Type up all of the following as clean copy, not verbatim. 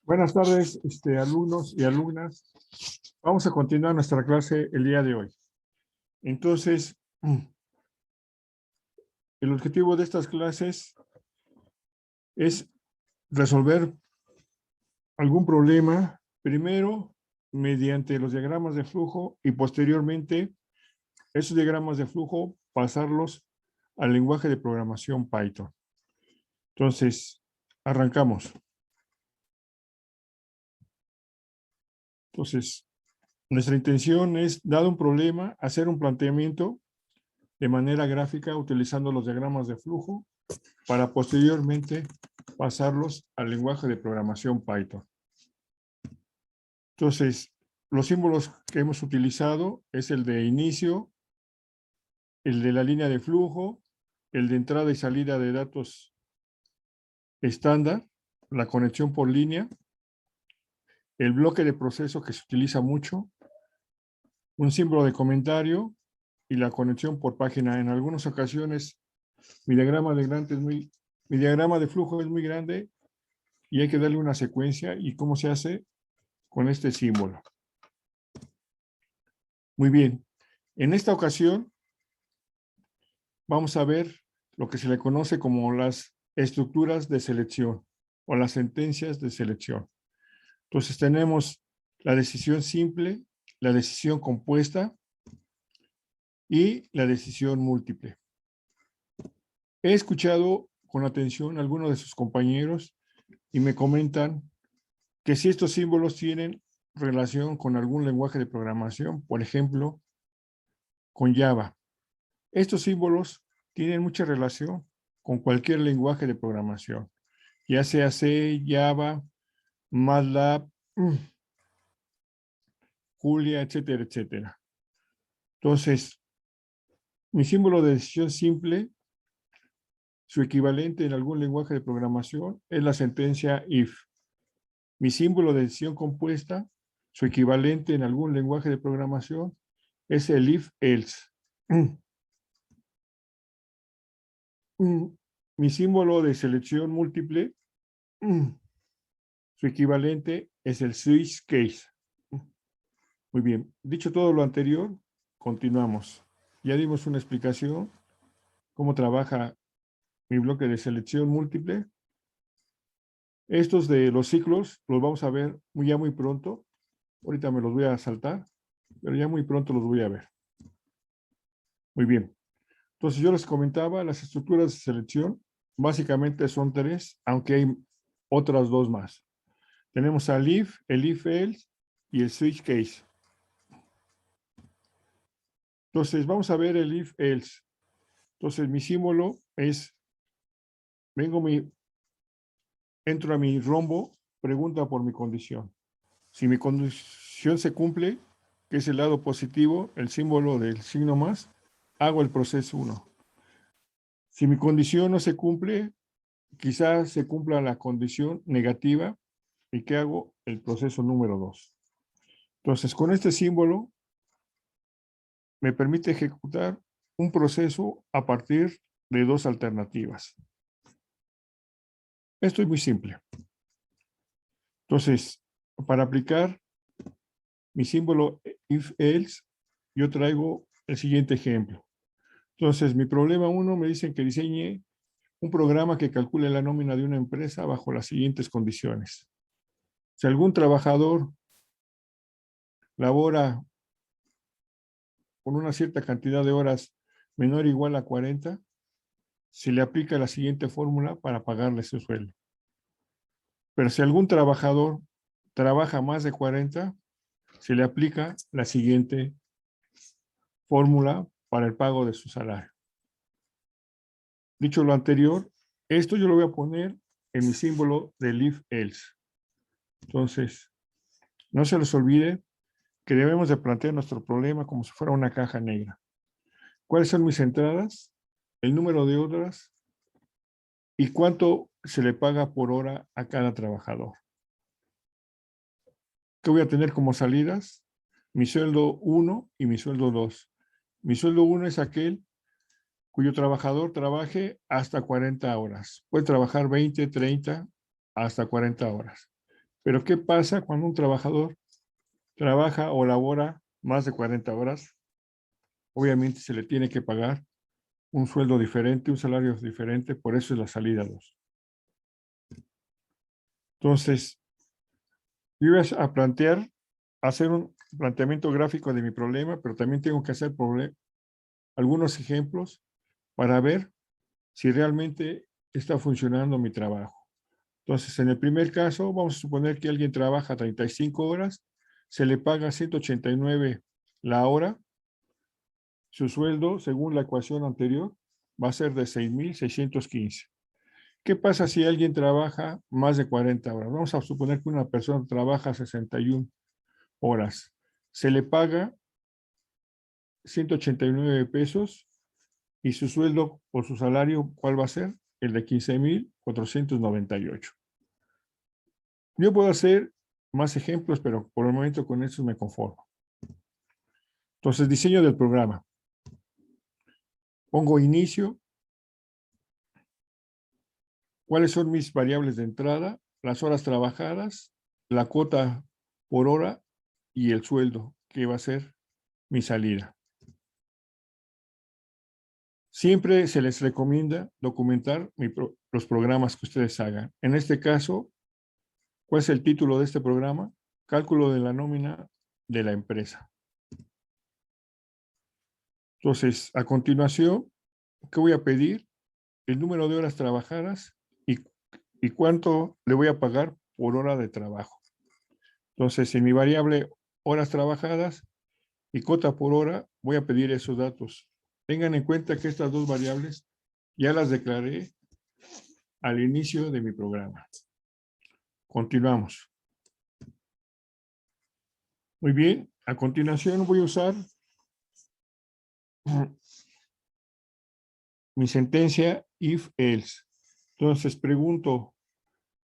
Buenas tardes, alumnos y alumnas. Vamos a continuar nuestra clase el día de hoy. Entonces, el objetivo de estas clases es resolver algún problema, primero mediante los diagramas de flujo y posteriormente esos diagramas de flujo pasarlos al lenguaje de programación Python. Entonces, arrancamos. Entonces, nuestra intención es, dado un problema, hacer un planteamiento de manera gráfica utilizando los diagramas de flujo para posteriormente pasarlos al lenguaje de programación Python. Entonces, los símbolos que hemos utilizado es el de inicio, el de la línea de flujo, el de entrada y salida de datos estándar, la conexión por línea, el bloque de proceso que se utiliza mucho, un símbolo de comentario y la conexión por página. En algunas ocasiones mi diagrama de flujo es muy grande y hay que darle una secuencia. ¿Y cómo se hace? Con este símbolo. Muy bien. En esta ocasión vamos a ver lo que se le conoce como las estructuras de selección o las sentencias de selección. Entonces tenemos la decisión simple, la decisión compuesta y la decisión múltiple. He escuchado con atención a algunos de sus compañeros y me comentan que si estos símbolos tienen relación con algún lenguaje de programación, por ejemplo, con Java. Estos símbolos tienen mucha relación con cualquier lenguaje de programación, ya sea C, Java, MATLAB, Julia, etcétera, etcétera. Entonces, mi símbolo de decisión simple, su equivalente en algún lenguaje de programación, es la sentencia if. Mi símbolo de decisión compuesta, su equivalente en algún lenguaje de programación, es el if-else. Mi símbolo de selección múltiple, su equivalente es el switch case. Muy bien. Dicho todo lo anterior, continuamos. Ya dimos una explicación cómo trabaja mi bloque de selección múltiple. Estos de los ciclos los vamos a ver ya muy pronto. Ahorita me los voy a saltar, pero ya muy pronto los voy a ver. Muy bien. Entonces yo les comentaba, las estructuras de selección básicamente son tres, aunque hay otras dos más. Tenemos al if, el if-else y el switch case. Entonces vamos a ver el if-else. Entonces mi símbolo es, entro a mi rombo, pregunta por mi condición. Si mi condición se cumple, que es el lado positivo, el símbolo del signo más, hago el proceso 1. Si mi condición no se cumple, quizás se cumpla la condición negativa y que hago el proceso número 2. Entonces, con este símbolo me permite ejecutar un proceso a partir de dos alternativas. Esto es muy simple. Entonces, para aplicar mi símbolo if-else, yo traigo el siguiente ejemplo. Entonces, mi problema 1 me dicen que diseñe un programa que calcule la nómina de una empresa bajo las siguientes condiciones. Si algún trabajador labora con una cierta cantidad de horas menor o igual a 40, se le aplica la siguiente fórmula para pagarle su sueldo. Pero si algún trabajador trabaja más de 40, se le aplica la siguiente fórmula para el pago de su salario. Dicho lo anterior, esto yo lo voy a poner en mi símbolo del if-else. Entonces, no se les olvide que debemos de plantear nuestro problema como si fuera una caja negra. ¿Cuáles son mis entradas? El número de horas y cuánto se le paga por hora a cada trabajador. ¿Qué voy a tener como salidas? Mi sueldo 1 y mi sueldo 2. Mi sueldo 1 es aquel cuyo trabajador trabaje hasta 40 horas. Puede trabajar 20, 30, hasta 40 horas. Pero ¿qué pasa cuando un trabajador trabaja o labora más de 40 horas? Obviamente se le tiene que pagar un sueldo diferente, un salario diferente, por eso es la salida 2. Entonces, yo voy a plantear, hacer un planteamiento gráfico de mi problema, pero también tengo que hacer algunos ejemplos para ver si realmente está funcionando mi trabajo. Entonces, en el primer caso, vamos a suponer que alguien trabaja 35 horas, se le paga 189 la hora. Su sueldo, según la ecuación anterior, va a ser de 6,615. ¿Qué pasa si alguien trabaja más de 40 horas? Vamos a suponer que una persona trabaja 61 horas. Se le paga 189 pesos y su sueldo por su salario, ¿cuál va a ser? El de 15,498. Yo puedo hacer más ejemplos, pero por el momento con estos me conformo. Entonces, diseño del programa. Pongo inicio. ¿Cuáles son mis variables de entrada? Las horas trabajadas, la cuota por hora y el sueldo, que va a ser mi salida. Siempre se les recomienda documentar los programas que ustedes hagan. En este caso, ¿cuál es el título de este programa? Cálculo de la nómina de la empresa. Entonces, a continuación, ¿qué voy a pedir? El número de horas trabajadas y cuánto le voy a pagar por hora de trabajo. Entonces, en mi variable horas trabajadas y cuota por hora, voy a pedir esos datos. Tengan en cuenta que estas dos variables ya las declaré al inicio de mi programa. Continuamos. Muy bien, a continuación voy a usar mi sentencia if-else. Entonces pregunto,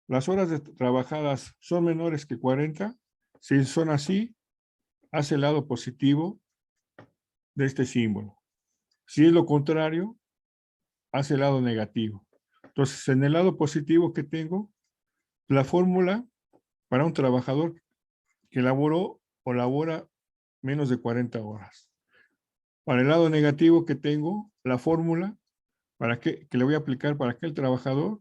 ¿las horas trabajadas son menores que 40? Si son así, haz el lado positivo de este símbolo. Si es lo contrario, haz el lado negativo. Entonces, en el lado positivo que tengo, la fórmula para un trabajador que laboró o labora menos de 40 horas. Para el lado negativo que tengo, la fórmula que le voy a aplicar para aquel trabajador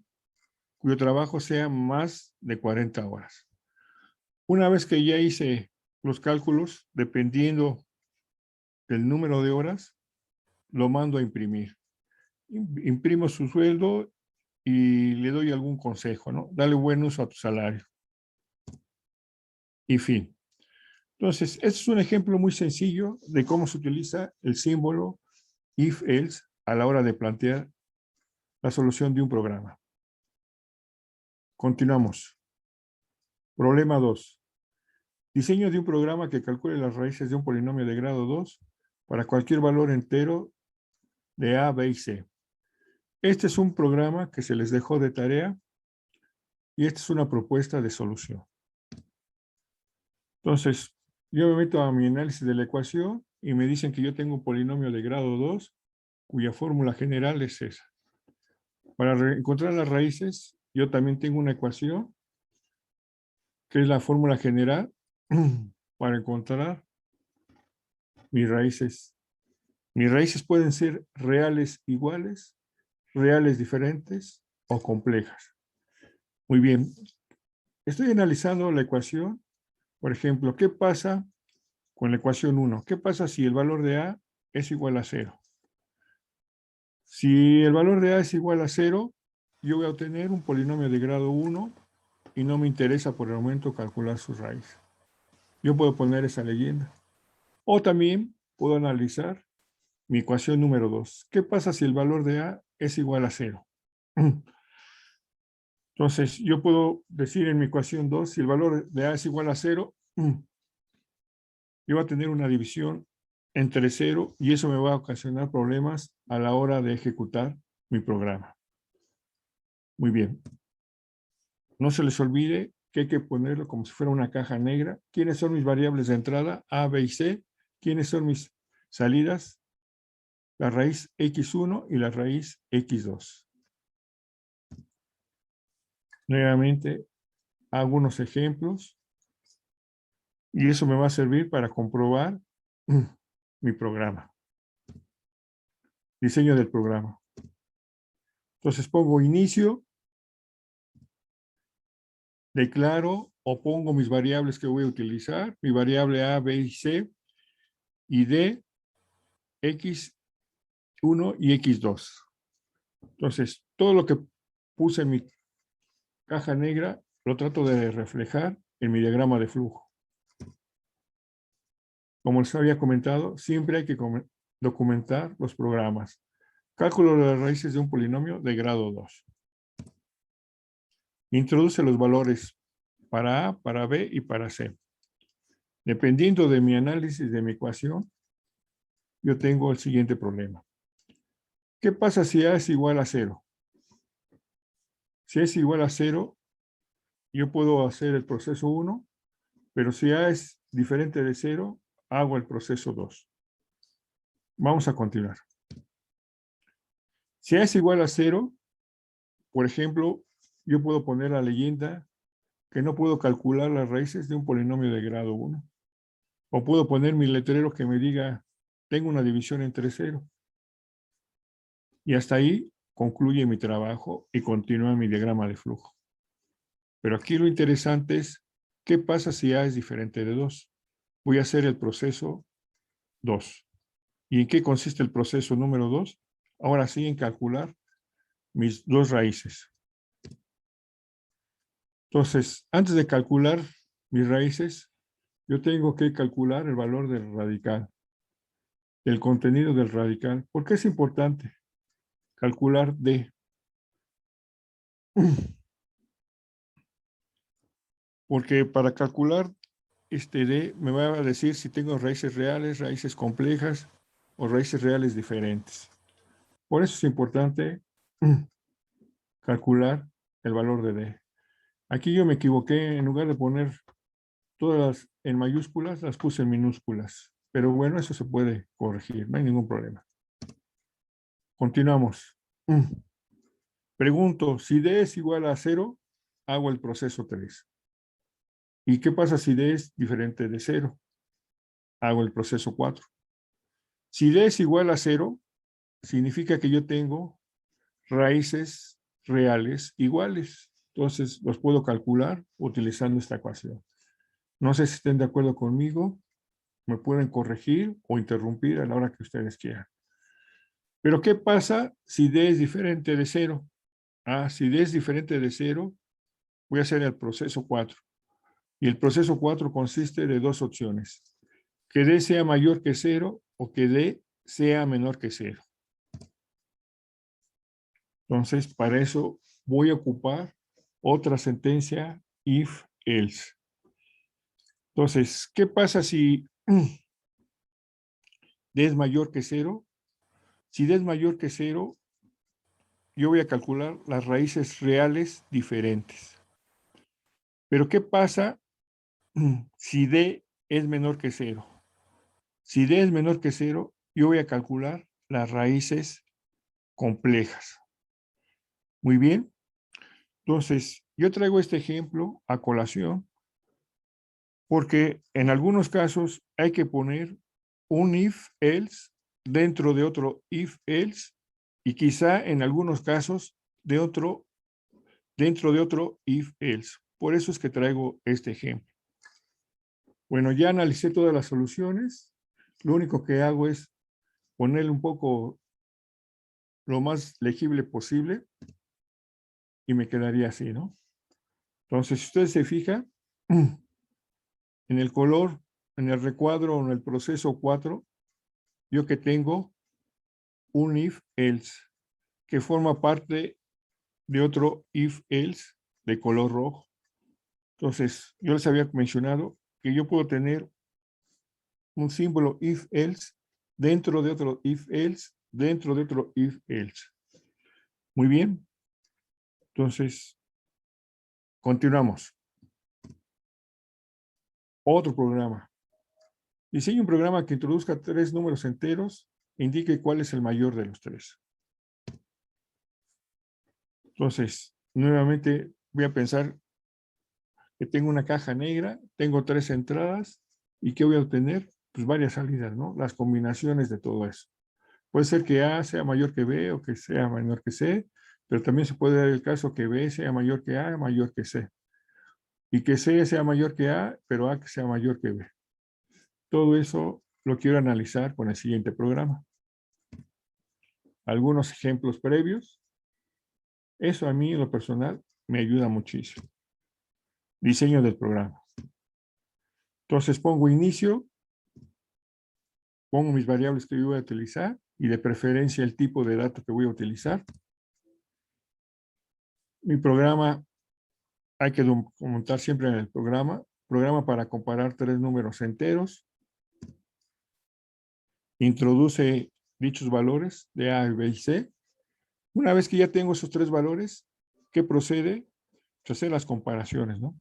cuyo trabajo sea más de 40 horas. Una vez que ya hice los cálculos, dependiendo del número de horas, lo mando a imprimir. Imprimo su sueldo y le doy algún consejo, ¿no? Dale buen uso a tu salario. Y fin. Entonces, este es un ejemplo muy sencillo de cómo se utiliza el símbolo if-else a la hora de plantear la solución de un programa. Continuamos. Problema 2. Diseño de un programa que calcule las raíces de un polinomio de grado 2 para cualquier valor entero de A, B y C. Este es un programa que se les dejó de tarea y esta es una propuesta de solución. Entonces, yo me meto a mi análisis de la ecuación y me dicen que yo tengo un polinomio de grado 2 cuya fórmula general es esa. Para encontrar las raíces, yo también tengo una ecuación que es la fórmula general para encontrar mis raíces. Mis raíces pueden ser reales iguales, reales diferentes o complejas. Muy bien. Estoy analizando la ecuación. Por ejemplo, ¿qué pasa con la ecuación 1? ¿Qué pasa si el valor de A es igual a 0? Si el valor de A es igual a 0, yo voy a obtener un polinomio de grado 1 y no me interesa por el momento calcular su raíz. Yo puedo poner esa leyenda. O también puedo analizar mi ecuación número 2. ¿Qué pasa si el valor de A es igual a 0? Entonces, yo puedo decir en mi ecuación 2, si el valor de A es igual a 0, yo voy a tener una división entre 0 y eso me va a ocasionar problemas a la hora de ejecutar mi programa. Muy bien. No se les olvide que hay que ponerlo como si fuera una caja negra. ¿Quiénes son mis variables de entrada? A, B y C. ¿Quiénes son mis salidas? La raíz x1 y la raíz x2. Nuevamente hago unos ejemplos y eso me va a servir para comprobar mi programa. Diseño del programa. Entonces pongo inicio, declaro o pongo mis variables que voy a utilizar, mi variable A, B y C, y D, X1 y X2. Entonces, todo lo que puse en mi caja negra lo trato de reflejar en mi diagrama de flujo. Como les había comentado, siempre hay que documentar los programas. Cálculo de las raíces de un polinomio de grado 2. Introduce los valores para A, para B y para C. Dependiendo de mi análisis de mi ecuación, yo tengo el siguiente problema. ¿Qué pasa si A es igual a 0? Si A es igual a 0, yo puedo hacer el proceso 1, pero si A es diferente de 0, hago el proceso 2. Vamos a continuar. Si A es igual a 0, por ejemplo, yo puedo poner la leyenda que no puedo calcular las raíces de un polinomio de grado 1. O puedo poner mi letrero que me diga, tengo una división entre 0. Y hasta ahí concluye mi trabajo y continúa mi diagrama de flujo. Pero aquí lo interesante es, ¿qué pasa si A es diferente de 2? Voy a hacer el proceso 2. ¿Y en qué consiste el proceso número 2? Ahora sí, en calcular mis dos raíces. Entonces, antes de calcular mis raíces, yo tengo que calcular el valor del radical, el contenido del radical. ¿Por qué es importante calcular D? Porque para calcular este D me va a decir si tengo raíces reales, raíces complejas o raíces reales diferentes. Por eso es importante calcular el valor de D. Aquí yo me equivoqué, en lugar de poner todas en mayúsculas, las puse en minúsculas. Pero bueno, eso se puede corregir, no hay ningún problema. Continuamos. Pregunto, si D es igual a 0, hago el proceso 3. ¿Y qué pasa si D es diferente de 0? Hago el proceso 4. Si D es igual a 0, significa que yo tengo raíces reales iguales. Entonces, los puedo calcular utilizando esta ecuación. No sé si estén de acuerdo conmigo. Me pueden corregir o interrumpir a la hora que ustedes quieran. Pero, ¿qué pasa si D es diferente de 0? Si D es diferente de 0, voy a hacer el proceso 4. Y el proceso 4 consiste de dos opciones. Que D sea mayor que 0 o que D sea menor que 0. Entonces, para eso voy a ocupar otra sentencia if, else. Entonces, ¿qué pasa si D es mayor que 0? Si D es mayor que 0, yo voy a calcular las raíces reales diferentes. Pero ¿qué pasa si D es menor que 0? Si D es menor que 0, yo voy a calcular las raíces complejas. Muy bien. Entonces, yo traigo este ejemplo a colación porque en algunos casos hay que poner un if, else dentro de otro if, else y quizá en algunos casos dentro de otro if, else. Por eso es que traigo este ejemplo. Bueno, ya analicé todas las soluciones. Lo único que hago es ponerle un poco lo más legible posible y me quedaría así, ¿no? Entonces, si ustedes se fijan, en el color, en el recuadro o en el proceso 4, yo que tengo un if else que forma parte de otro if else de color rojo. Entonces, yo les había mencionado que yo puedo tener un símbolo if else dentro de otro if else dentro de otro if else. Muy bien. Entonces, continuamos. Otro programa. Diseñe un programa que introduzca 3 números enteros e indique cuál es el mayor de los 3. Entonces, nuevamente voy a pensar que tengo una caja negra, tengo 3 entradas, ¿y qué voy a obtener? Pues varias salidas, ¿no? Las combinaciones de todo eso. Puede ser que A sea mayor que B o que sea menor que C, pero también se puede dar el caso que B sea mayor que A, mayor que C. Y que C sea mayor que A, pero A que sea mayor que B. Todo eso lo quiero analizar con el siguiente programa. Algunos ejemplos previos. Eso a mí, en lo personal, me ayuda muchísimo. Diseño del programa. Entonces pongo inicio, pongo mis variables que yo voy a utilizar y de preferencia el tipo de dato que voy a utilizar. Mi programa, hay que documentar siempre en el programa para comparar 3 números enteros. Introduce dichos valores de A, B y C. Una vez que ya tengo esos 3 valores, ¿qué procede? Pues hacer las comparaciones, ¿no?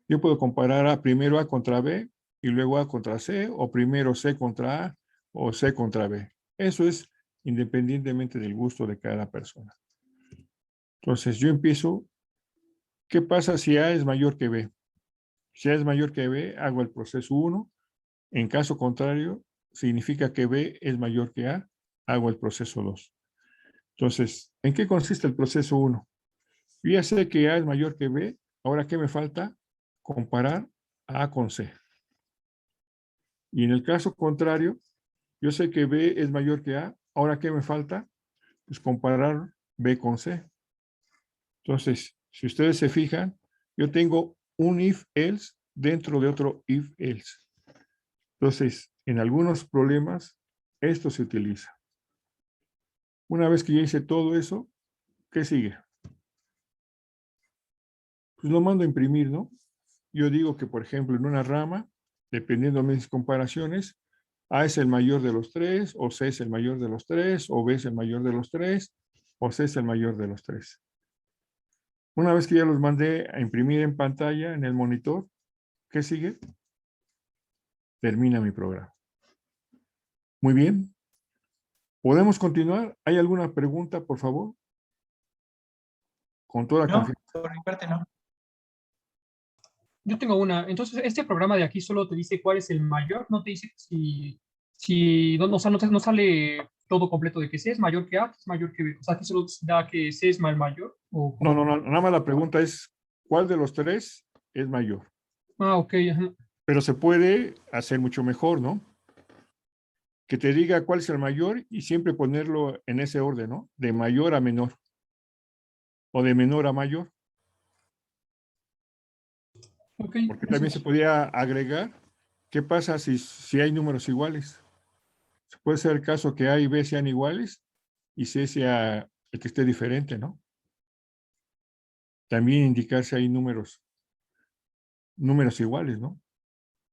Yo puedo comparar primero A contra B y luego A contra C, o primero C contra A o C contra B. Eso es independientemente del gusto de cada persona. Entonces yo empiezo, ¿qué pasa si A es mayor que B? Si A es mayor que B, hago el proceso 1. En caso contrario, significa que B es mayor que A, hago el proceso 2. Entonces, ¿en qué consiste el proceso 1? Yo ya sé que A es mayor que B, ahora ¿qué me falta? Comparar A con C. Y en el caso contrario, yo sé que B es mayor que A, ahora ¿qué me falta? Pues comparar B con C. Entonces, si ustedes se fijan, yo tengo un if-else dentro de otro if-else. Entonces, en algunos problemas, esto se utiliza. Una vez que ya hice todo eso, ¿qué sigue? Pues lo mando a imprimir, ¿no? Yo digo que, por ejemplo, en una rama, dependiendo de mis comparaciones, A es el mayor de los 3, o C es el mayor de los 3, o B es el mayor de los 3, o C es el mayor de los 3. Una vez que ya los mandé a imprimir en pantalla, en el monitor, ¿qué sigue? Termina mi programa. Muy bien. ¿Podemos continuar? ¿Hay alguna pregunta, por favor? Con toda No, confianza. por mi parte no. Yo tengo una. Entonces, este programa de aquí solo te dice cuál es el mayor, no te dice si no, o sea, no sale todo completo de que C es mayor que A, que es mayor que B. O sea, aquí solo da que C es el mayor, o No, no, cómo. no, nada más la pregunta es, ¿cuál de los 3 es mayor? Ah, ok, ajá. Pero se puede hacer mucho mejor, ¿no? Que te diga cuál es el mayor y siempre ponerlo en ese orden, ¿no? De mayor a menor o de menor a mayor, Ok, porque eso también se es. podría agregar, ¿qué pasa si hay números iguales? Puede ser el caso que A y B sean iguales y C sea el que esté diferente, ¿no? También indicar si hay números iguales, ¿no?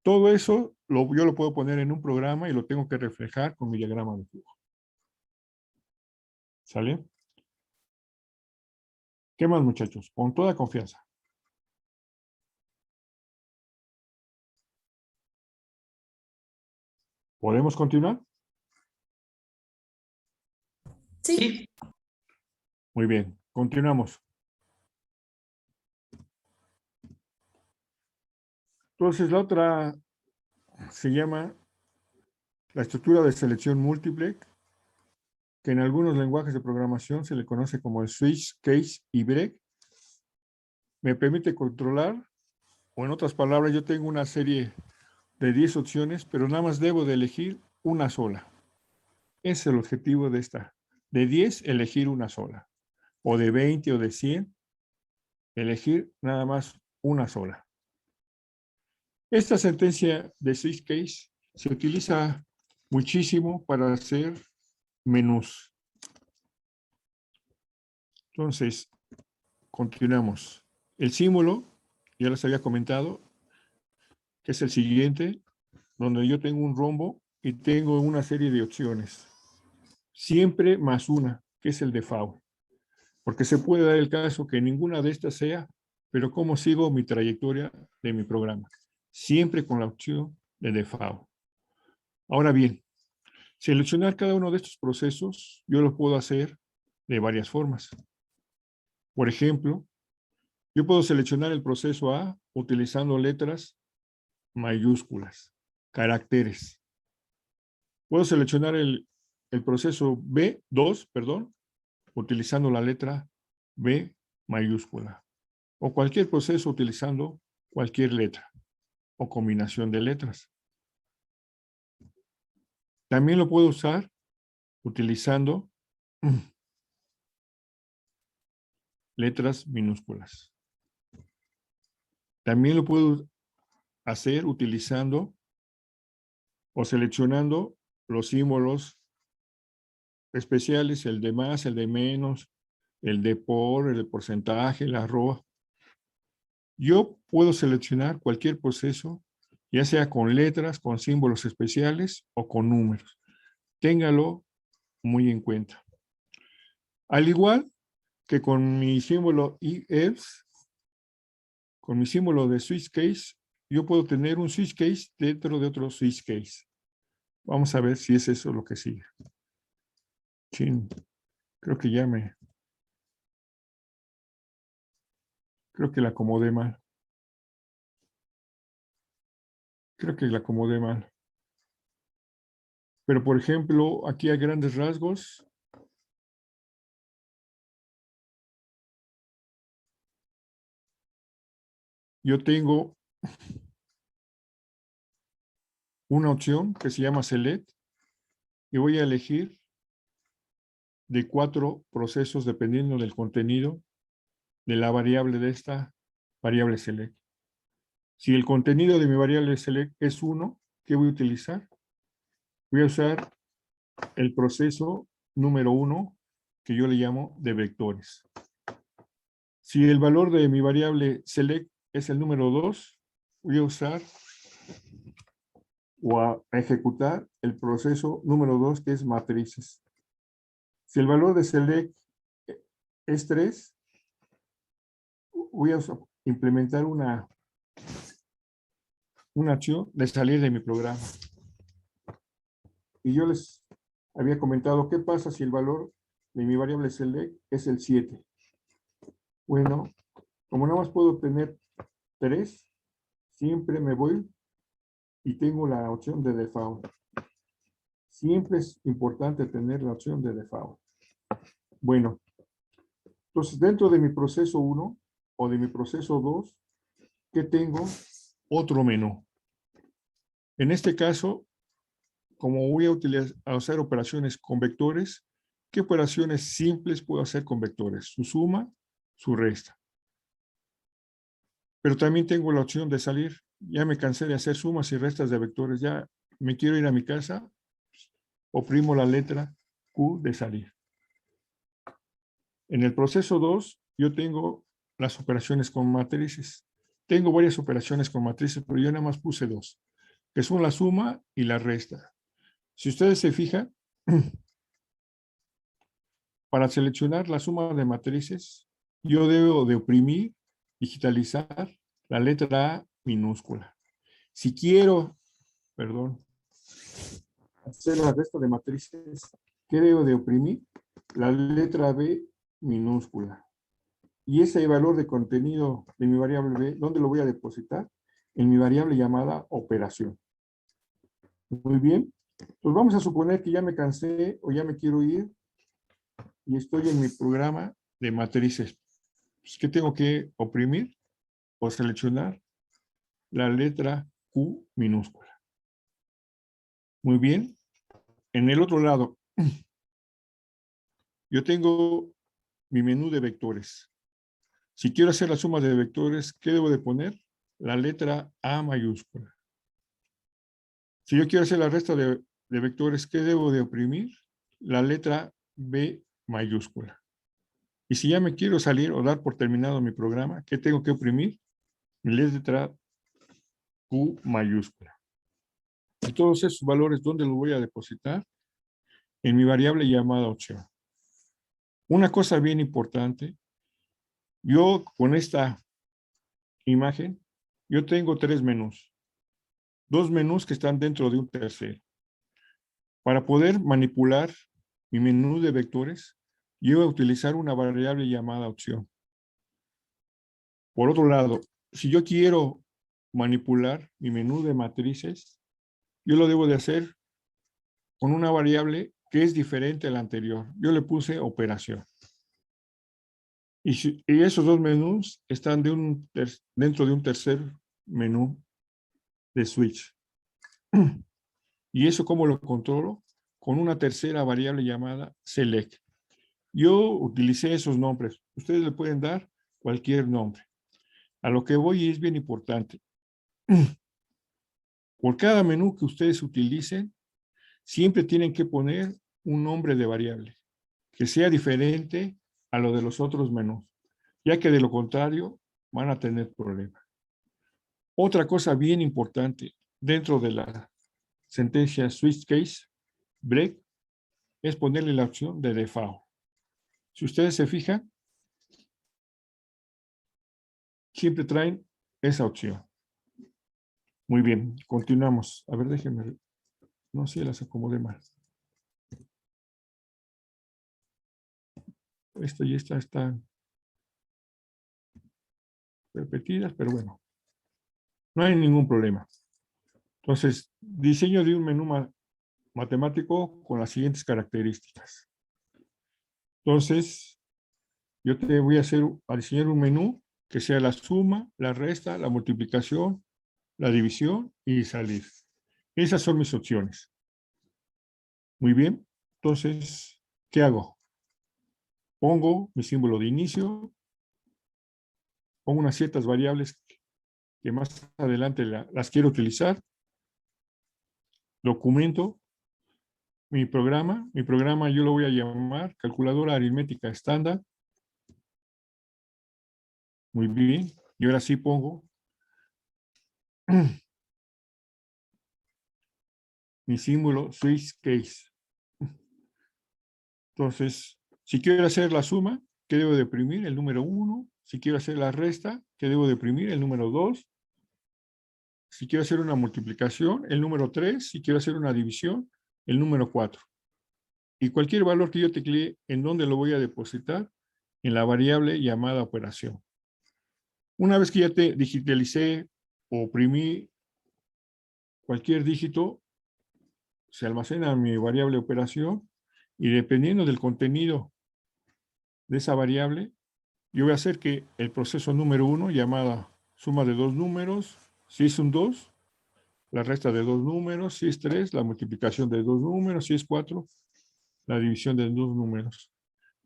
Todo eso yo lo puedo poner en un programa y lo tengo que reflejar con mi diagrama de flujo. ¿Sale? ¿Qué más, muchachos? Con toda confianza. ¿Podemos continuar? Sí. Muy bien, continuamos. Entonces, la otra se llama la estructura de selección múltiple, que en algunos lenguajes de programación se le conoce como el switch, case y break. Me permite controlar, o en otras palabras, yo tengo una serie de 10 opciones, pero nada más debo de elegir una sola. Ese es el objetivo de esta. De 10, elegir una sola. O de 20 o de 100, elegir nada más una sola. Esta sentencia de switch case se utiliza muchísimo para hacer menús. Entonces, continuamos. El símbolo, ya les había comentado, que es el siguiente, donde yo tengo un rombo y tengo una serie de opciones. Siempre más una, que es el default. Porque se puede dar el caso que ninguna de estas sea, pero ¿cómo sigo mi trayectoria de mi programa? Siempre con la opción de default. Ahora bien, seleccionar cada uno de estos procesos, yo lo puedo hacer de varias formas. Por ejemplo, Yo puedo seleccionar el proceso A utilizando letras mayúsculas, caracteres. Puedo seleccionar el proceso B2, perdón, utilizando la letra B mayúscula. O cualquier proceso utilizando cualquier letra o combinación de letras. También lo puedo usar utilizando letras minúsculas. También lo puedo hacer utilizando o seleccionando los símbolos especiales, el de más, el de menos, el de por, el de porcentaje, el arroba. Yo puedo seleccionar cualquier proceso, ya sea con letras, con símbolos especiales o con números. Téngalo muy en cuenta. Al igual que con mi símbolo else, con mi símbolo de switch case, yo puedo tener un switch case dentro de otro switch case. Vamos a ver si es eso lo que sigue. Chin, creo que ya me... Creo que la acomodé mal. Creo que la acomodé mal. Pero, por ejemplo, aquí a grandes rasgos, yo tengo una opción que se llama Select y voy a elegir de 4 procesos dependiendo del contenido de la variable de esta variable Select. Si el contenido de mi variable Select es 1, ¿qué voy a utilizar? Voy a usar el proceso número 1 que yo le llamo de vectores. Si el valor de mi variable Select es el número 2, voy a usar o a ejecutar el proceso número 2 que es matrices. Si el valor de select es 3, voy a implementar una acción de salir de mi programa. Y yo les había comentado, ¿qué pasa si el valor de mi variable select es el 7? Bueno, como nada más puedo obtener 3, siempre me voy y tengo la opción de default. Siempre es importante tener la opción de default. Bueno, entonces dentro de mi proceso 1 o de mi proceso 2, ¿qué tengo? Otro menú. En este caso, como voy a usar operaciones con vectores, ¿qué operaciones simples puedo hacer con vectores? Su suma, su resta. Pero también tengo la opción de salir. Ya me cansé de hacer sumas y restas de vectores. Ya me quiero ir a mi casa. Oprimo la letra Q de salir. En el proceso 2, yo tengo las operaciones con matrices. Tengo varias operaciones con matrices, pero yo nada más puse 2, que son la suma y la resta. Si ustedes se fijan, para seleccionar la suma de matrices, yo debo de oprimir, digitalizar la letra A minúscula. Si quiero, hacer la resta de matrices, ¿qué debo de oprimir? La letra B minúscula. Y ese valor de contenido de mi variable B, ¿dónde lo voy a depositar? En mi variable llamada operación. Muy bien. Pues vamos a suponer que ya me cansé o ya me quiero ir y estoy en mi programa de matrices. Pues, ¿qué tengo que oprimir o seleccionar? La letra Q minúscula. Muy bien. En el otro lado, yo tengo mi menú de vectores. Si quiero hacer la suma de vectores, ¿qué debo de poner? La letra A mayúscula. Si yo quiero hacer la resta de vectores, ¿qué debo de oprimir? La letra B mayúscula. Y si ya me quiero salir o dar por terminado mi programa, ¿qué tengo que oprimir? La letra Q mayúscula. Y todos esos valores, ¿dónde los voy a depositar? En mi variable llamada opción. Una cosa bien importante, yo con esta imagen, yo tengo 3 menús. 2 menús que están dentro de un tercero. Para poder manipular mi menú de vectores, yo voy a utilizar una variable llamada opción. Por otro lado, si yo quiero manipular mi menú de matrices, yo lo debo de hacer con una variable que es diferente a la anterior. Yo le puse operación. Y esos dos menús están dentro de un tercer menú de switch. ¿Y eso cómo lo controlo? Con una tercera variable llamada select. Yo utilicé esos nombres. Ustedes le pueden dar cualquier nombre. A lo que voy es bien importante. Por cada menú que ustedes utilicen, siempre tienen que poner un nombre de variable que sea diferente a lo de los otros menús, ya que de lo contrario van a tener problemas. Otra cosa bien importante dentro de la sentencia switch case break es ponerle la opción de default. Si ustedes se fijan, siempre traen esa opción. Muy bien, continuamos. A ver, déjenme, no sé, las acomodé mal. Esto y esta están repetidas, pero bueno, no hay ningún problema. Entonces, diseño de un menú matemático con las siguientes características. Entonces, yo te voy a diseñar un menú que sea la suma, la resta, la multiplicación, la división y salir. Esas son mis opciones. Muy bien. Entonces, ¿qué hago? Pongo mi símbolo de inicio, pongo unas ciertas variables que más adelante las quiero utilizar, documento mi programa yo lo voy a llamar calculadora aritmética estándar. Muy bien, y ahora sí pongo mi símbolo switch case. Entonces, si quiero hacer la suma, ¿qué debo deprimir? El número 1. Si quiero hacer la resta, ¿qué debo deprimir? El número 2. Si quiero hacer una multiplicación, el número 3. Si quiero hacer una división, el número 4. Y cualquier valor que yo teclee, ¿en dónde lo voy a depositar? En la variable llamada operación. Una vez que ya te digitalicé o oprimí cualquier dígito, se almacena mi variable operación y dependiendo del contenido de esa variable, yo voy a hacer que el proceso número 1, llamada suma de dos números, si es un 2, la resta de dos números, si es 3, la multiplicación de dos números, si es 4, la división de dos números.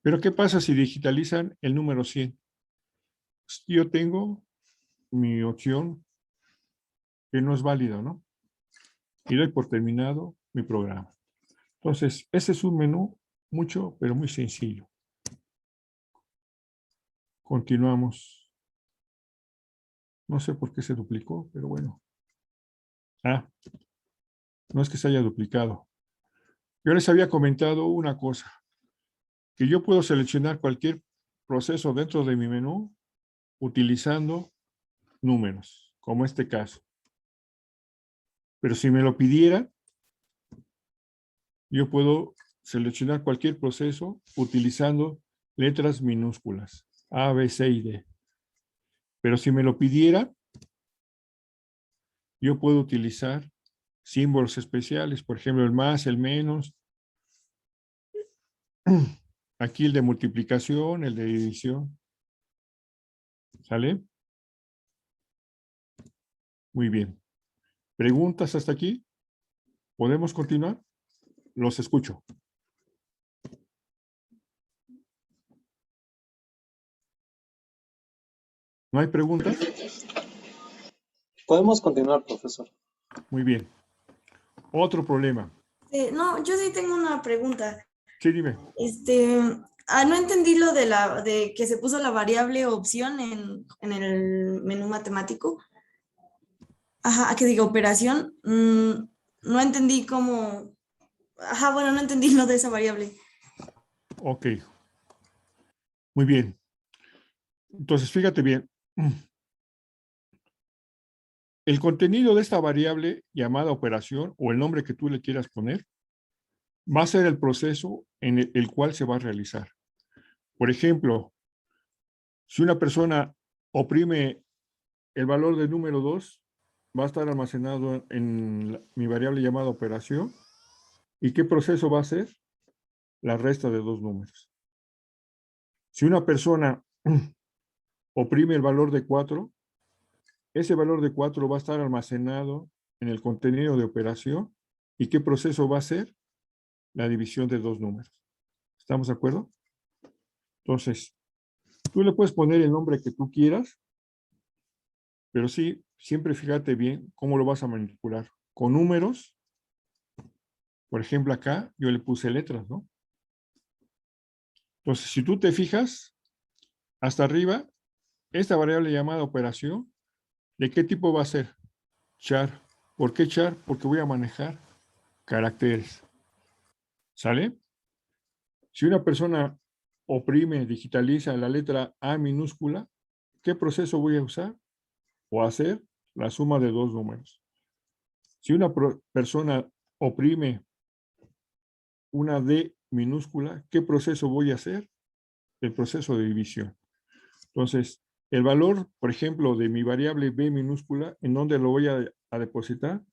Pero ¿qué pasa si digitalizan el número 100? Yo tengo mi opción que no es válida, ¿no? Y doy por terminado mi programa. Entonces, ese es un menú mucho, pero muy sencillo. Continuamos. No sé por qué se duplicó, pero bueno. No es que se haya duplicado. Yo les había comentado una cosa, que yo puedo seleccionar cualquier proceso dentro de mi menú utilizando números, como este caso. Pero si me lo pidiera, yo puedo seleccionar cualquier proceso utilizando letras minúsculas, A, B, C y D. Pero si me lo pidiera, yo puedo utilizar símbolos especiales, por ejemplo, el más, el menos. Aquí el de multiplicación, el de división. ¿Sale? Muy bien. ¿Preguntas hasta aquí? ¿Podemos continuar? Los escucho. ¿No hay preguntas? Podemos continuar, profesor. Muy bien. Otro problema. No, yo sí tengo una pregunta. Sí, dime. No entendí lo de que se puso la variable opción en el menú matemático. Ajá, que diga operación. No entendí cómo. Ajá, bueno, no entendí lo de esa variable. Ok. Muy bien. Entonces, fíjate bien. El contenido de esta variable llamada operación o el nombre que tú le quieras poner va a ser el proceso en el cual se va a realizar. Por ejemplo, si una persona oprime el valor del número 2, va a estar almacenado en mi variable llamada operación. ¿Y qué proceso va a hacer? La resta de dos números. Si una persona oprime el valor de 4, ese valor de 4 va a estar almacenado en el contenido de operación. ¿Y qué proceso va a hacer? La división de dos números. ¿Estamos de acuerdo? Entonces, tú le puedes poner el nombre que tú quieras, pero sí, siempre fíjate bien cómo lo vas a manipular. Con números, por ejemplo, acá yo le puse letras, ¿no? Entonces, si tú te fijas, hasta arriba, esta variable llamada operación, ¿de qué tipo va a ser? Char. ¿Por qué char? Porque voy a manejar caracteres. ¿Sale? Si una persona oprime, digitaliza la letra A minúscula, ¿qué proceso voy a usar? O hacer la suma de dos números. Si una persona oprime una D minúscula, ¿qué proceso voy a hacer? El proceso de división. Entonces, el valor, por ejemplo, de mi variable B minúscula, ¿en dónde lo voy a depositar?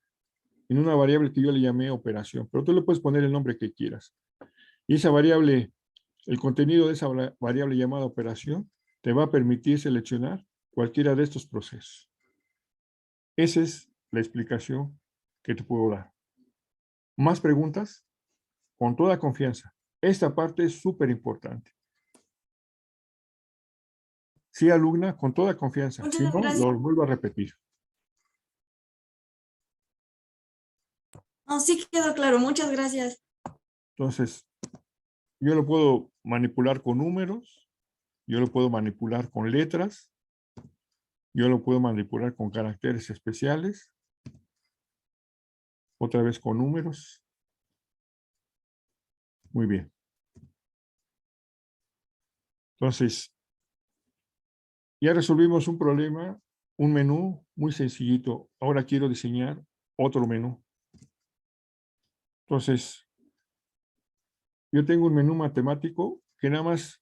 En una variable que yo le llamé operación, pero tú le puedes poner el nombre que quieras. Y esa variable, el contenido de esa variable llamada operación, te va a permitir seleccionar cualquiera de estos procesos. Esa es la explicación que te puedo dar. ¿Más preguntas? Con toda confianza. Esta parte es súper importante. Sí, alumna, con toda confianza. Si Muchas no, gracias. lo vuelvo a repetir. No, sí quedó claro. Muchas gracias. Entonces, yo lo puedo manipular con números, yo lo puedo manipular con letras, yo lo puedo manipular con caracteres especiales, otra vez con números. Muy bien. Entonces, ya resolvimos un problema, un menú muy sencillito. Ahora quiero diseñar otro menú. Entonces, yo tengo un menú matemático que nada más,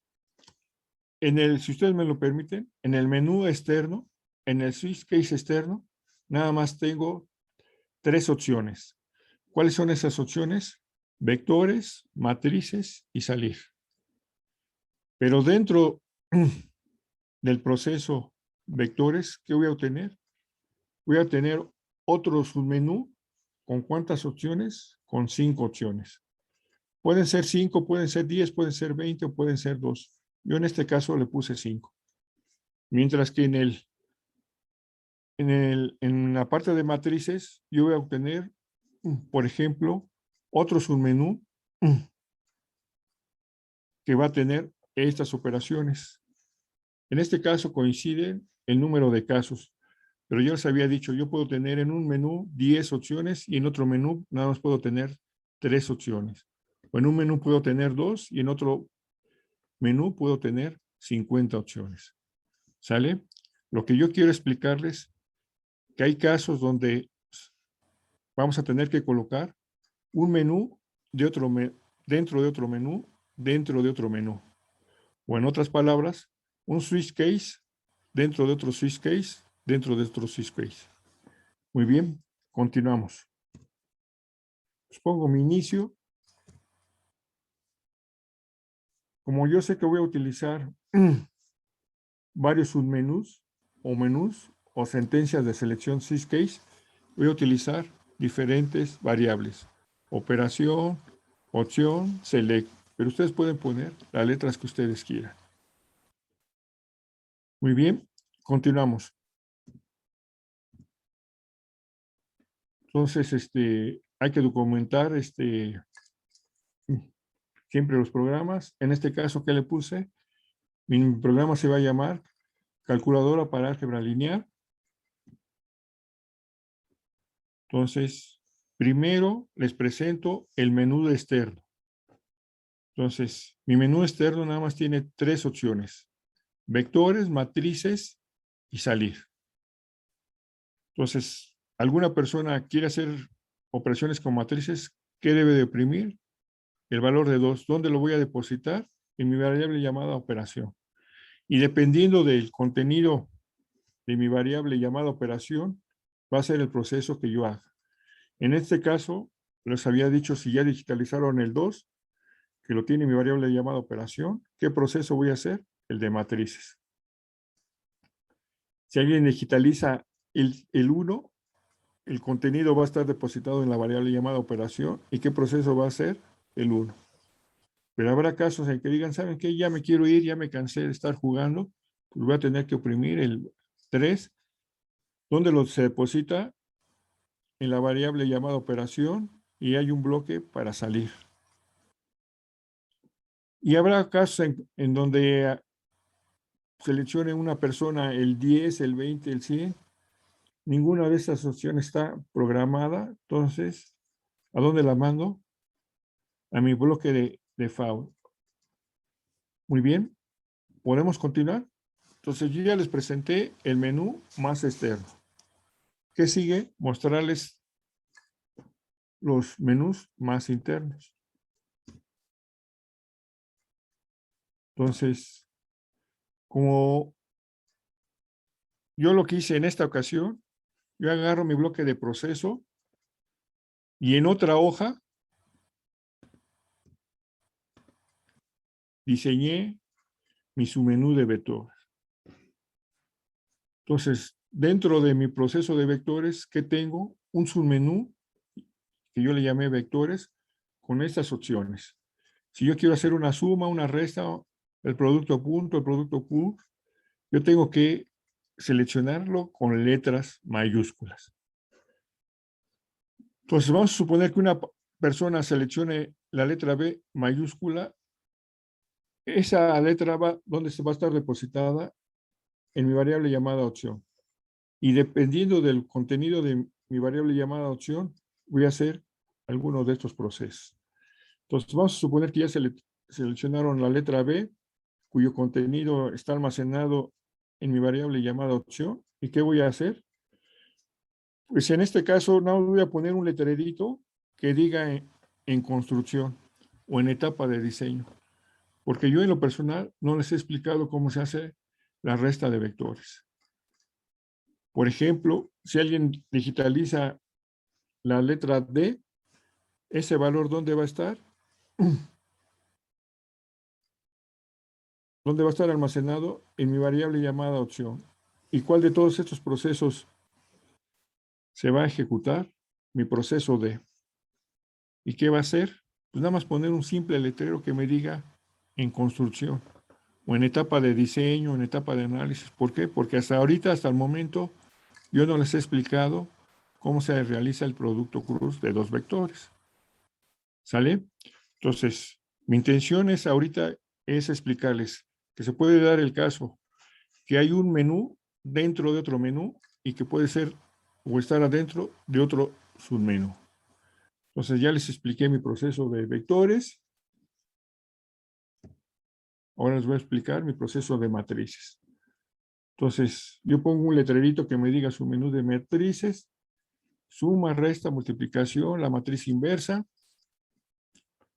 si ustedes me lo permiten, en el menú externo, en el switch case externo, nada más tengo tres opciones. ¿Cuáles son esas opciones? Vectores, matrices y salir. Pero dentro del proceso vectores, ¿qué voy a obtener? Voy a tener otro submenú. ¿Con cuántas opciones? Con 5 opciones. Pueden ser 5, pueden ser 10, pueden ser 20 o pueden ser 2. Yo en este caso le puse 5. Mientras que en la parte de matrices, yo voy a obtener, por ejemplo, otro submenú que va a tener estas operaciones. En este caso coinciden el número de casos, pero yo les había dicho, yo puedo tener en un menú 10 opciones y en otro menú nada más puedo tener 3 opciones. O en un menú puedo tener 2 y en otro menú puedo tener 50 opciones. ¿Sale? Lo que yo quiero explicarles que hay casos donde vamos a tener que colocar un menú de dentro de otro menú, dentro de otro menú. O en otras palabras, un switch case dentro de otro switch case, dentro de otro switch case. Muy bien, continuamos. Pues pongo mi inicio. Como yo sé que voy a utilizar varios submenús o menús o sentencias de selección switch case, voy a utilizar diferentes variables. Operación, opción, select. Pero ustedes pueden poner las letras que ustedes quieran. Muy bien, continuamos. Entonces, hay que documentar siempre los programas. En este caso, ¿qué le puse? Mi programa se va a llamar Calculadora para Álgebra Lineal. Entonces, primero les presento el menú externo. Entonces, mi menú externo nada más tiene 3 opciones. Vectores, matrices y salir. Entonces, alguna persona quiere hacer operaciones con matrices, ¿qué debe de oprimir? El valor de 2. ¿Dónde lo voy a depositar? En mi variable llamada operación. Y dependiendo del contenido de mi variable llamada operación va a ser el proceso que yo haga. En este caso, les había dicho si ya digitalizaron el 2, que lo tiene mi variable llamada operación, ¿qué proceso voy a hacer? El de matrices. Si alguien digitaliza el 1, el contenido va a estar depositado en la variable llamada operación. ¿Y qué proceso va a ser? El 1. Pero habrá casos en que digan, ¿saben qué? Ya me quiero ir, ya me cansé de estar jugando, pues voy a tener que oprimir el 3. ¿Dónde se deposita? En la variable llamada operación y hay un bloque para salir. Y habrá casos en donde seleccione una persona el 10, el 20, el 100. Ninguna de estas opciones está programada. Entonces, ¿a dónde la mando? A mi bloque de default. Muy bien. ¿Podemos continuar? Entonces, yo ya les presenté el menú más externo. ¿Qué sigue? Mostrarles los menús más internos. Entonces, como yo lo que hice en esta ocasión, yo agarro mi bloque de proceso y en otra hoja diseñé mi submenú de vectores. Entonces, dentro de mi proceso de vectores, ¿qué tengo? Un submenú que yo le llamé vectores con estas opciones. Si yo quiero hacer una suma, una resta, el producto punto, el producto Q, yo tengo que seleccionarlo con letras mayúsculas. Entonces, vamos a suponer que una persona seleccione la letra B mayúscula. Esa letra va, ¿dónde se va a estar depositada? En mi variable llamada opción. Y dependiendo del contenido de mi variable llamada opción, voy a hacer alguno de estos procesos. Entonces, vamos a suponer que ya seleccionaron la letra B, cuyo contenido está almacenado en mi variable llamada opción. ¿Y qué voy a hacer? Pues en este caso, no voy a poner un letrerito que diga en construcción o en etapa de diseño, porque yo en lo personal no les he explicado cómo se hace la resta de vectores. Por ejemplo, si alguien digitaliza la letra D, ese valor, ¿dónde va a estar? ¿Dónde va a estar almacenado? En mi variable llamada opción. ¿Y cuál de todos estos procesos se va a ejecutar? Mi proceso D. ¿Y qué va a hacer? Pues nada más poner un simple letrero que me diga en construcción o en etapa de diseño, en etapa de análisis. ¿Por qué? Porque hasta ahorita, hasta el momento, yo no les he explicado cómo se realiza el producto cruz de dos vectores. ¿Sale? Entonces, mi intención es ahorita es explicarles que se puede dar el caso que hay un menú dentro de otro menú y que puede ser o estar adentro de otro submenú. Entonces ya les expliqué mi proceso de vectores. Ahora les voy a explicar mi proceso de matrices. Entonces, yo pongo un letrerito que me diga su menú de matrices, suma, resta, multiplicación, la matriz inversa.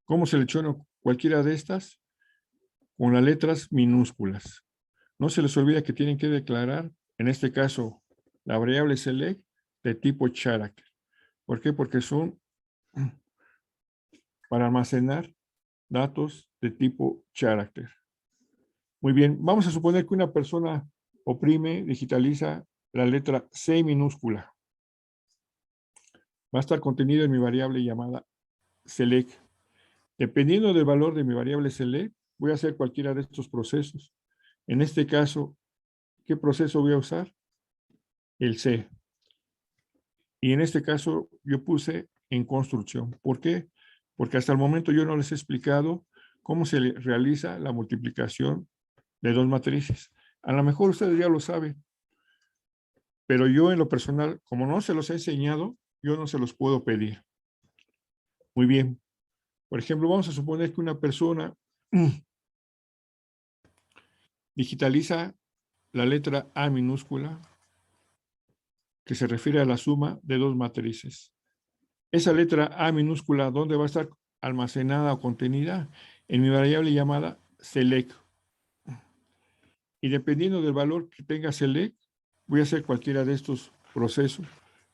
¿Cómo selecciono cualquiera de estas? Con las letras minúsculas. No se les olvida que tienen que declarar, en este caso, la variable select de tipo character. ¿Por qué? Porque son para almacenar datos de tipo character. Muy bien, vamos a suponer que una persona oprime, digitaliza la letra C minúscula. Va a estar contenido en mi variable llamada select. Dependiendo del valor de mi variable select, voy a hacer cualquiera de estos procesos. En este caso, ¿qué proceso voy a usar? El C. Y en este caso, yo puse en construcción. ¿Por qué? Porque hasta el momento yo no les he explicado cómo se realiza la multiplicación de dos matrices. A lo mejor ustedes ya lo saben, pero yo en lo personal, como no se los he enseñado, yo no se los puedo pedir. Muy bien. Por ejemplo, vamos a suponer que una persona digitaliza la letra A minúscula, que se refiere a la suma de dos matrices. Esa letra A minúscula, ¿dónde va a estar almacenada o contenida? En mi variable llamada select. Y dependiendo del valor que tenga select, voy a hacer cualquiera de estos procesos.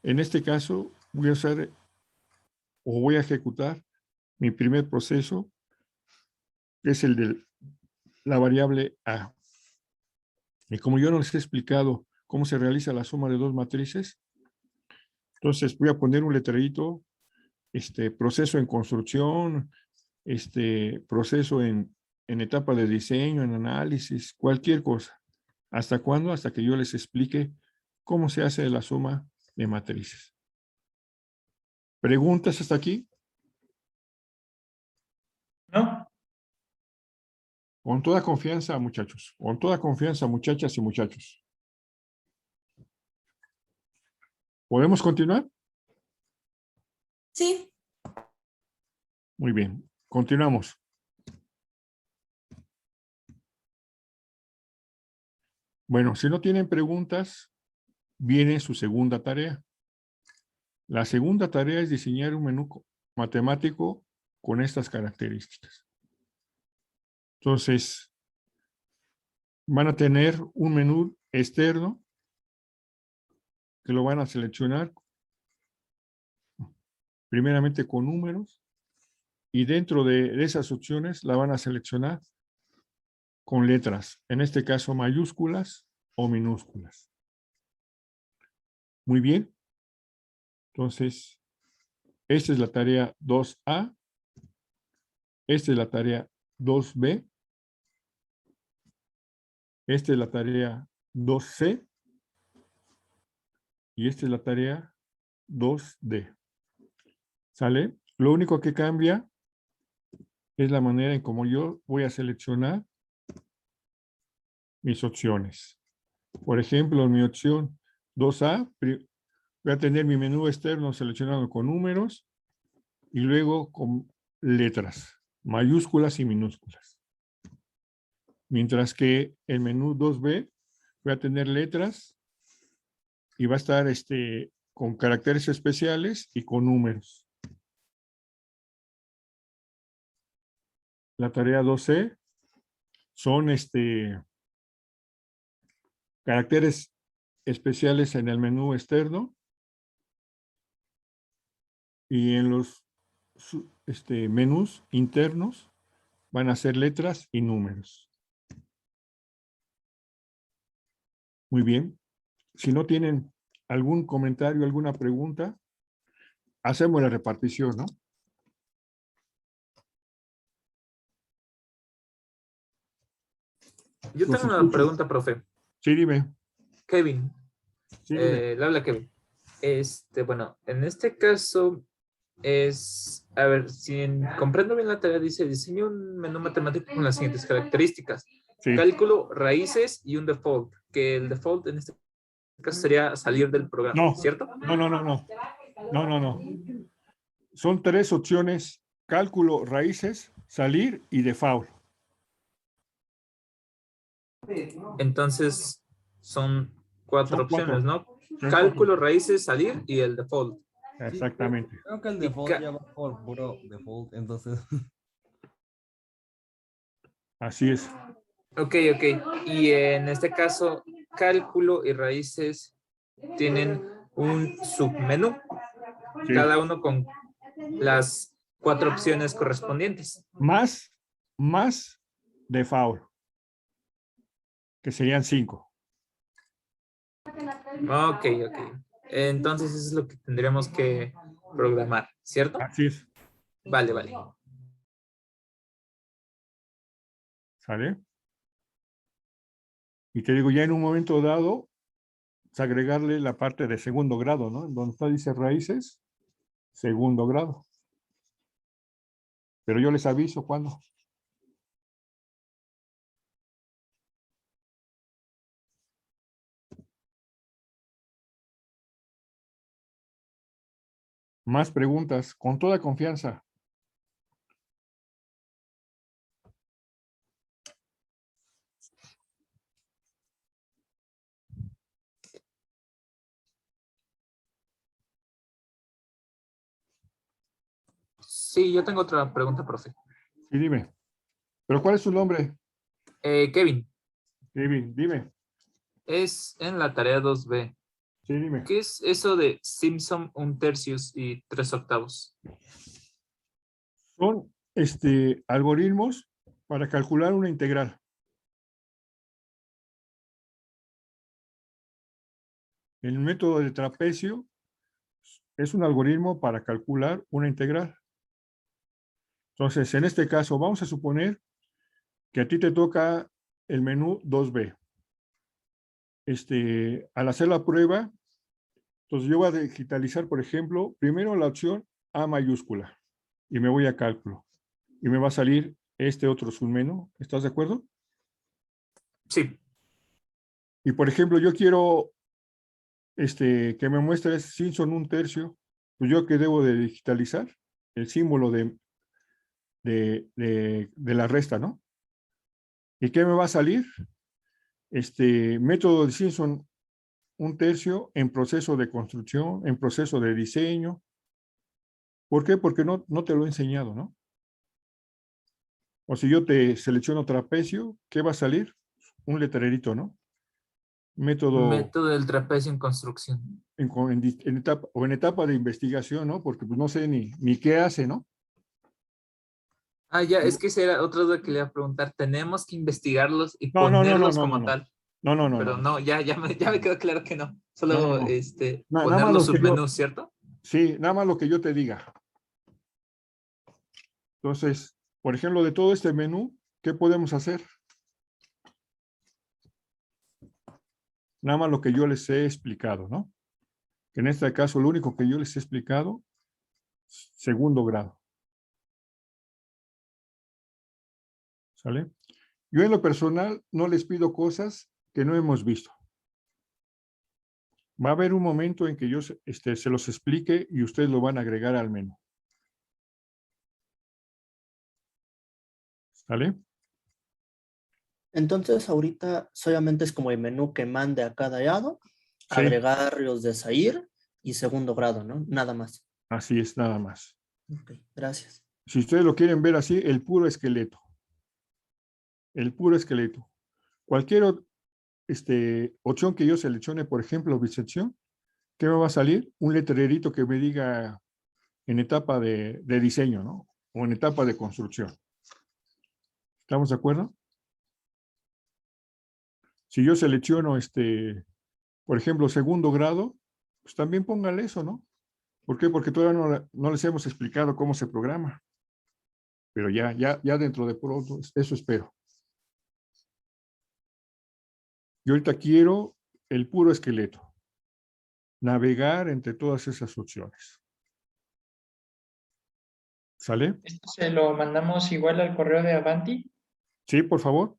En este caso, voy a hacer o voy a ejecutar mi primer proceso, que es el de la variable A. Y como yo no les he explicado cómo se realiza la suma de dos matrices, entonces voy a poner un letrerito, proceso en construcción, proceso en etapa de diseño, en análisis, cualquier cosa. ¿Hasta cuándo? Hasta que yo les explique cómo se hace la suma de matrices. ¿Preguntas hasta aquí? ¿No? Con toda confianza, muchachos. Con toda confianza, muchachas y muchachos. ¿Podemos continuar? Sí. Muy bien. Continuamos. Bueno, si no tienen preguntas, viene su segunda tarea. La segunda tarea es diseñar un menú matemático con estas características. Entonces, van a tener un menú externo que lo van a seleccionar primeramente con números y dentro de esas opciones la van a seleccionar con letras, en este caso mayúsculas o minúsculas. Muy bien. Entonces, esta es la tarea 2A, esta es la tarea 2B, esta es la tarea 2C y esta es la tarea 2D. ¿Sale? Lo único que cambia es la manera en cómo yo voy a seleccionar mis opciones. Por ejemplo, en mi opción 2A, voy a tener mi menú externo seleccionado con números y luego con letras, mayúsculas y minúsculas. Mientras que el menú 2B voy a tener letras y va a estar con caracteres especiales y con números. La tarea 2C son caracteres especiales en el menú externo y en los menús internos van a ser letras y números. Muy bien. Si no tienen algún comentario, alguna pregunta, hacemos la repartición, ¿no? Yo Los tengo una escucho. pregunta, profe. Sí, dime. Kevin, Sí, dime. le habla Kevin. Bueno, en este caso es, a ver, si comprendo bien la tarea, dice, diseño un menú matemático con las siguientes características. Sí. Cálculo, raíces y un default, que el default en este caso sería salir del programa, No, ¿cierto? No. Son tres opciones: cálculo, raíces, salir y default. Entonces, son cuatro Son cuatro. opciones, ¿no? Son Cálculo, raíces, salir y el default. Exactamente. Creo que el Y default ya va por puro default, entonces. Así es. Ok. Y en este caso, cálculo y raíces tienen un submenú, Sí. cada uno con las cuatro opciones correspondientes. Más default, que serían 5. Ok. Entonces eso es lo que tendríamos que programar, ¿cierto? Así es. Vale. ¿Sale? Y te digo, ya en un momento dado, es agregarle la parte de segundo grado, ¿no? Donde está, dice raíces, segundo grado. Pero yo les aviso cuándo. Más preguntas, con toda confianza. Sí, yo tengo otra pregunta, profe. Sí, dime. ¿Pero cuál es su nombre? Kevin, Kevin, dime. Es en la tarea 2B. Sí, dime. ¿Qué es eso de Simpson 1/3 y 3/8? Son algoritmos para calcular una integral. El método de trapecio es un algoritmo para calcular una integral. Entonces, en este caso, vamos a suponer que a ti te toca el menú 2B. Al hacer la prueba, entonces yo voy a digitalizar, por ejemplo, primero la opción A mayúscula y me voy a cálculo. Y me va a salir este otro submenú. ¿Estás de acuerdo? Sí. Y por ejemplo, yo quiero que me muestres Simpson 1/3. Pues yo que debo de digitalizar el símbolo de la resta, ¿no? ¿Y qué me va a salir? Método de Simpson 1/3 en proceso de construcción, en proceso de diseño. ¿Por qué? Porque no te lo he enseñado, ¿no? O si yo te selecciono trapecio, ¿qué va a salir? Un letrerito, ¿no? Método Método del trapecio en construcción. en etapa de investigación, ¿no? Porque pues no sé ni qué hace, ¿no? Ah, ya, es que esa era otra duda que le iba a preguntar. Tenemos que investigarlos y No, no, no, no, ponerlos no, no, como no. tal. No, no, no, Pero no. no, ya me quedó claro que no. No, no, Solo no. Nada poner más los lo que yo, submenús, ¿cierto? sí, nada más lo que yo te diga. Entonces, por ejemplo, de todo este menú, ¿qué podemos hacer? Nada más lo que yo les he explicado, ¿no? Que en este caso, lo único que yo les he explicado, segundo grado. ¿Sale? Yo en lo personal no les pido cosas que no hemos visto. Va a haber un momento en que yo se los explique y ustedes lo van a agregar al menú. ¿Sale? Entonces, ahorita solamente es como el menú que mande a cada lado, Sí, agregar los de Zaire y segundo grado, ¿no? Nada más. así es, nada más. Ok, gracias. Si ustedes lo quieren ver así, el puro esqueleto. El puro esqueleto. Cualquier opción que yo seleccione, por ejemplo, bisección, ¿qué me va a salir? Un letrerito que me diga en etapa de diseño, ¿no? O en etapa de construcción. ¿Estamos de acuerdo? Si yo selecciono, por ejemplo, segundo grado, pues también póngale eso, ¿no? ¿Por qué? Porque todavía no les hemos explicado cómo se programa. Pero ya dentro de pronto, eso espero. Yo ahorita quiero el puro esqueleto. Navegar entre todas esas opciones. ¿Sale? ¿Esto se lo mandamos igual al correo de Avanti? Sí, por favor.